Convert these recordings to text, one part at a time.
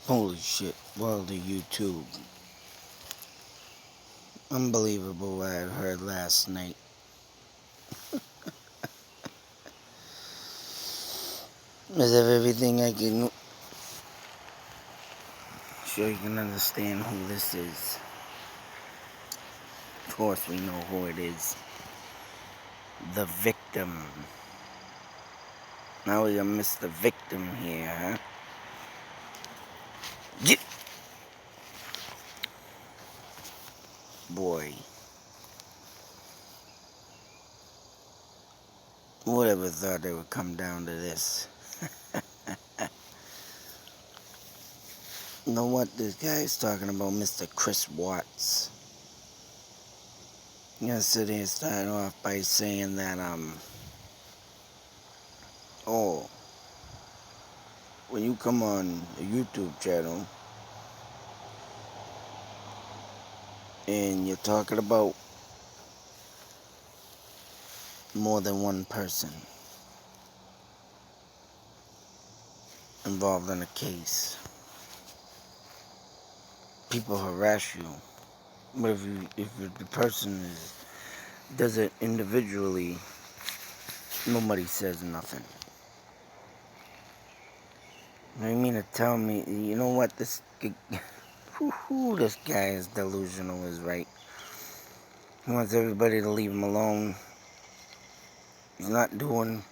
Holy shit, world of YouTube. Unbelievable what I heard last night. As if everything I can... Sure you can understand who this is. Of course we know who it is. The victim. Now we're gonna miss the victim here, huh? Get... Boy. Whoever thought it would come down to this. You know what this guy is talking about, Mr. Chris Watts. I'm gonna sit here and start off by saying that, oh, when you come on a YouTube channel and you're talking about more than one person involved in a case, people harass you. But if the person does it individually, nobody says nothing. You mean to tell me, you know what, this guy is delusional is right. He wants everybody to leave him alone. He's not doing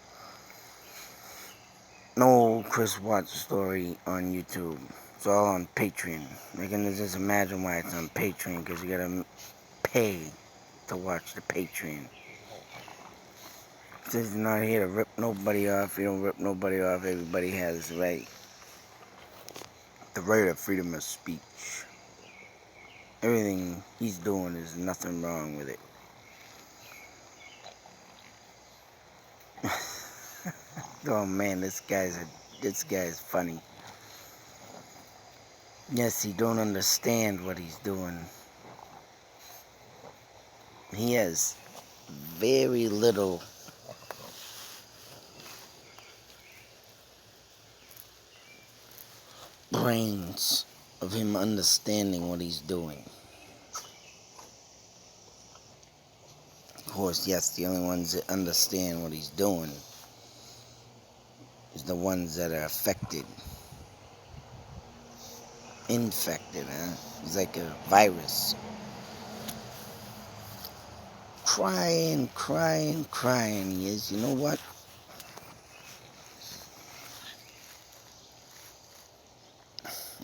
no Chris Watts story on YouTube. It's all on Patreon. I can just imagine why it's on Patreon, because you gotta pay to watch the Patreon. He says he's not here to rip nobody off. You don't rip nobody off. Everybody has the right of freedom of speech. Everything he's doing is nothing wrong with it. Oh man, this guy's funny. Yes, he don't understand what he's doing. He has very little brains of him understanding what he's doing. Of course, yes, the only ones that understand what he's doing is the ones that are affected. Infected, huh? He's like a virus. Crying he is. You know what?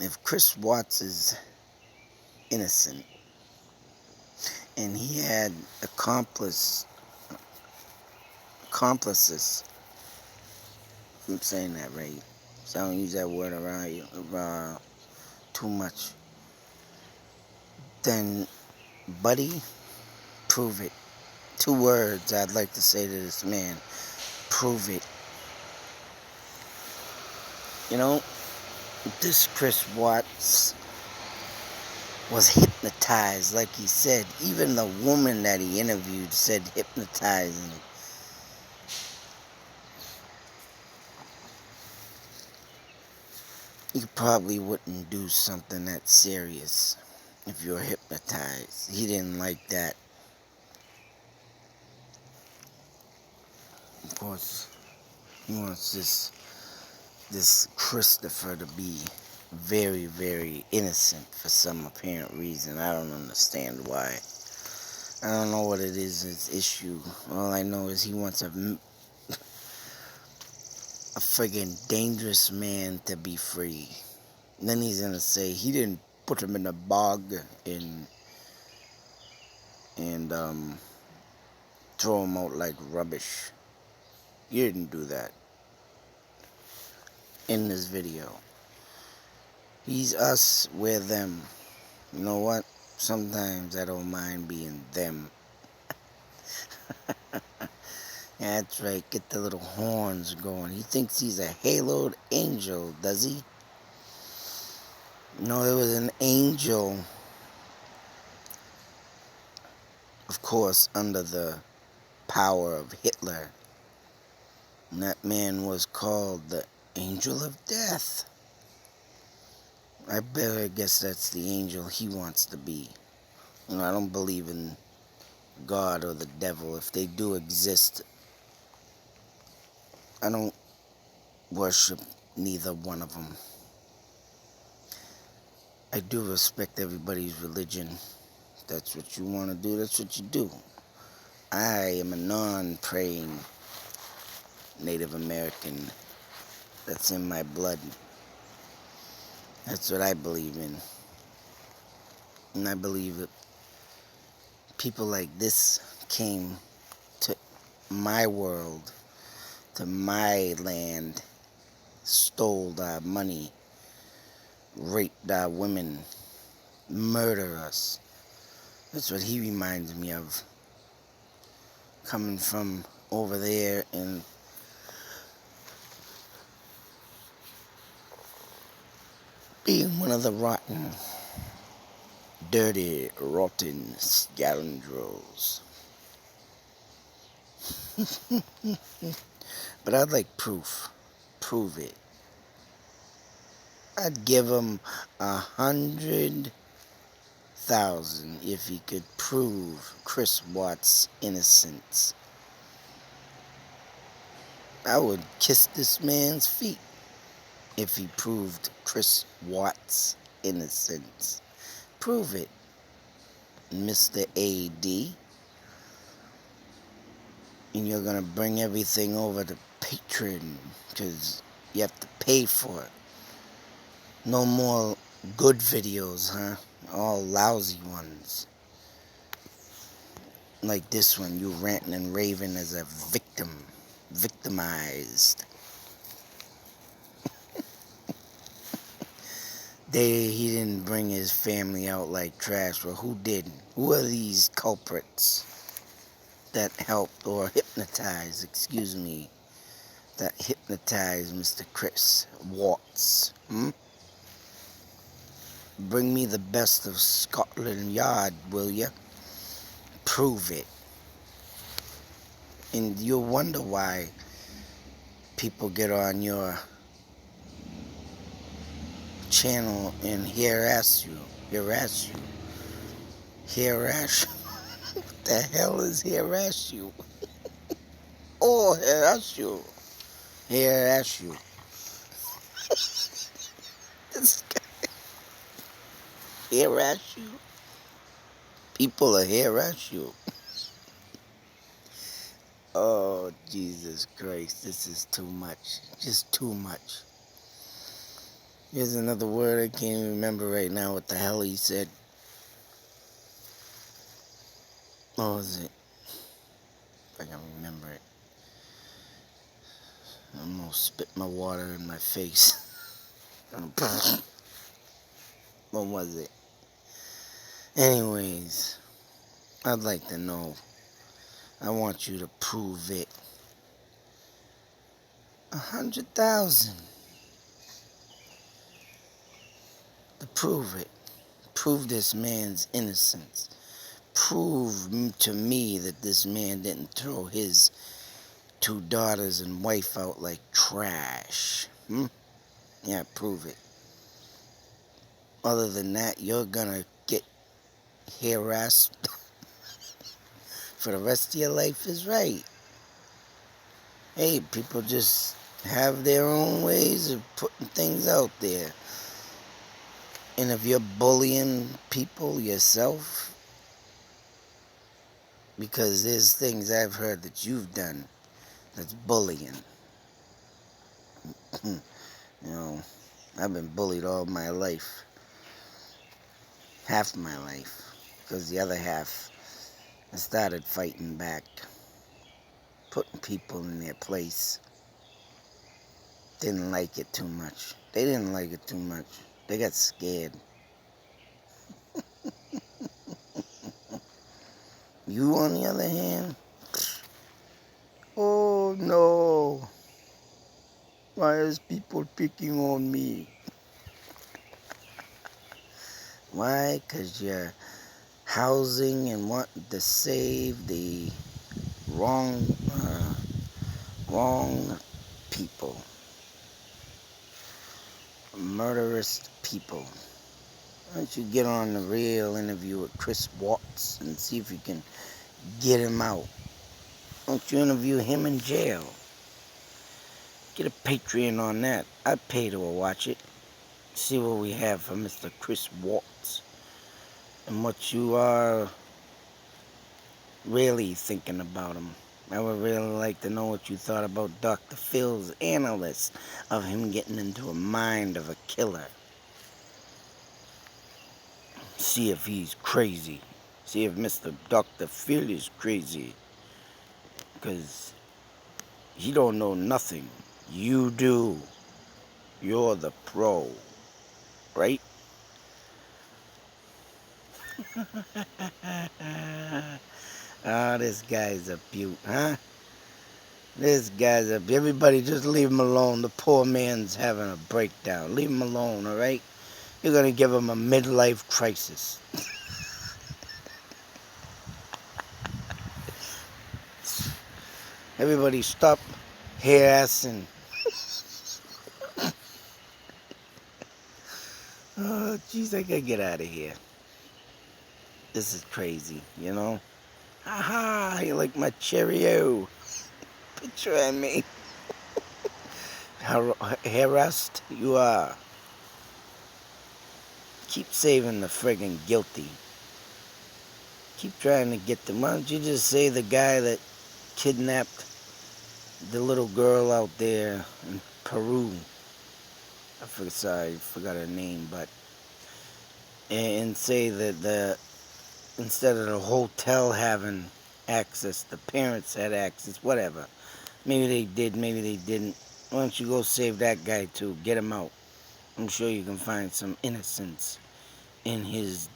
If Chris Watts is innocent and he had accomplices, I'm saying that right, so I don't use that word around you too much, then buddy, prove it. 2 words I'd like to say to this man: prove it. You know, this Chris Watts was hypnotized, like he said. Even the woman that he interviewed said hypnotizing. You probably wouldn't do something that serious if you're hypnotized. He didn't like that. Of course, he wants this Christopher to be very, very innocent for some apparent reason. I don't understand why. I don't know what it is, his issue. All I know is he wants a friggin' dangerous man to be free. And then he's gonna say he didn't put him in a bog and throw him out like rubbish. You didn't do that in this video. He's us, we're them. You know what? Sometimes I don't mind being them. That's right, get the little horns going. He thinks he's a haloed angel, does he? No, there was an angel, of course, under the power of Hitler. And that man was called the Angel of Death. I better guess that's the angel he wants to be. You know, I don't believe in God or the devil. If they do exist, I don't worship neither one of them. I do respect everybody's religion. If that's what you want to do, that's what you do. I am a non-praying Native American. That's in my blood. That's what I believe in. And I believe that people like this came to my world, to my land, stole our money, raped our women, murder us. That's what he reminds me of. Coming from over there and being one of the rotten, dirty, rotten scoundrels. But I'd like proof. Prove it. I'd give him 100,000 if he could prove Chris Watts' innocence. I would kiss this man's feet if he proved Chris Watts' innocence. Prove it, Mr. AD. And you're gonna bring everything over to Patreon, because you have to pay for it. No more good videos, huh? All lousy ones. Like this one, you ranting and raving as a victim. Victimized. He didn't bring his family out like trash. Well, who did? Who are these culprits that helped or hypnotized, that hypnotized Mr. Chris Watts? Bring me the best of Scotland Yard, will ya? Prove it. And you'll wonder why people get on your channel and harass you. What the hell is harass you? Oh, harass you. This guy. Harass you. People are harass you. Oh, Jesus Christ. This is too much. Just too much. Here's another word I can't even remember right now what the hell he said. What was it? If I can remember it. I'm gonna spit my water in my face. What was it? Anyways, I'd like to know. I want you to prove it. 100,000. To prove it. Prove this man's innocence. Prove to me that this man didn't throw his 2 daughters and wife out like trash. Yeah, prove it. Other than that, you're gonna get harassed for the rest of your life is right. Hey, people just have their own ways of putting things out there. And if you're bullying people yourself, because there's things I've heard that you've done that's bullying. You know, I've been bullied all my life. Half my life. Because the other half, I started fighting back. Putting people in their place. Didn't like it too much. They didn't like it too much. They got scared. You, on the other hand, oh no. Why is people picking on me? Why? Because you're housing and wanting to save the wrong people. murderous people. Why don't you get on the real interview with Chris Watts and see if you can get him out? Why don't you interview him in jail? Get a Patreon on that. I'd pay to watch it. See what we have for Mr. Chris Watts and what you are really thinking about him. I would really like to know what you thought about Dr. Phil's analysis of him getting into a mind of a killer. See if he's crazy. See if Mr. Dr. Phil is crazy. Because he don't know nothing. You do. You're the pro. Right? Oh, this guy's a beaut, huh? This guy's a... Everybody just leave him alone. The poor man's having a breakdown. Leave him alone, alright? You're going to give him a midlife crisis. Everybody stop harassing. Oh, jeez, I gotta get out of here. This is crazy, you know? Haha, you like my Cheerio. Picture of me. Harassed you are. Keep saving the friggin' guilty. Keep trying to get them. Why don't you just say the guy that kidnapped the little girl out there in Peru? I forgot her name, but... And say that instead of the hotel having access, the parents had access, whatever. Maybe they did, maybe they didn't. Why don't you go save that guy too? Get him out. I'm sure you can find some innocence in his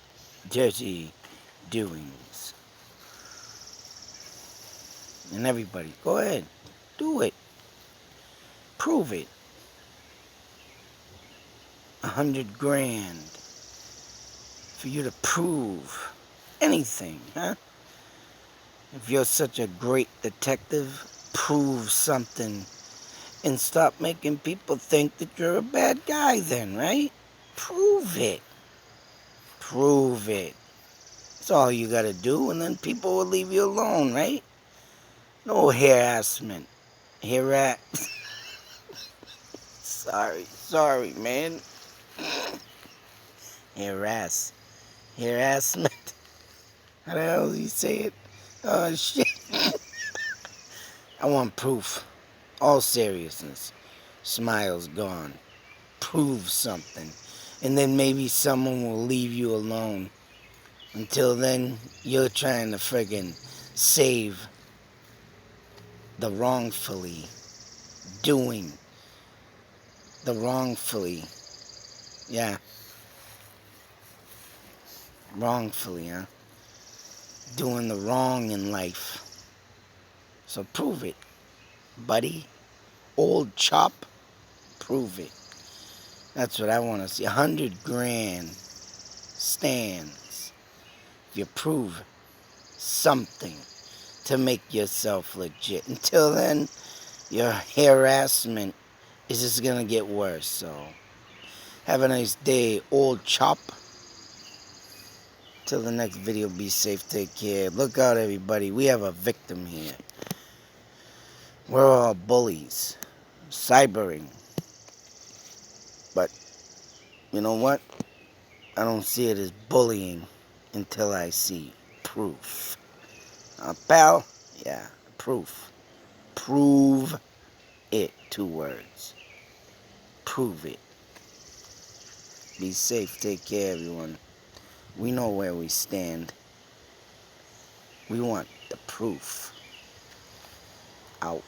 dirty doings. And everybody, go ahead. Do it. Prove it. 100 grand for you to prove anything, huh? If you're such a great detective, prove something and stop making people think that you're a bad guy then, right? Prove it. Prove it. That's all you gotta do, and then people will leave you alone, right? No harassment. Sorry, man. Harassment. How the hell do you say it? Oh, shit. I want proof. All seriousness. Smiles gone. Prove something. And then maybe someone will leave you alone. Until then, you're trying to friggin' save the wrongfully doing. The wrongfully. Yeah. Wrongfully, huh? Doing the wrong in life. So prove it, buddy. Old chop, prove it. That's what I want to see. 100 grand stands. If you prove something to make yourself legit. Until then, your harassment is just going to get worse. So, have a nice day, old chop. Till the next video, be safe, take care. Look out, everybody. We have a victim here. We're all bullies. Cybering. But, you know what? I don't see it as bullying until I see proof. Pal? Yeah, proof. Prove it. 2 words. Prove it. Be safe, take care, everyone. We know where we stand. We want the proof. Out.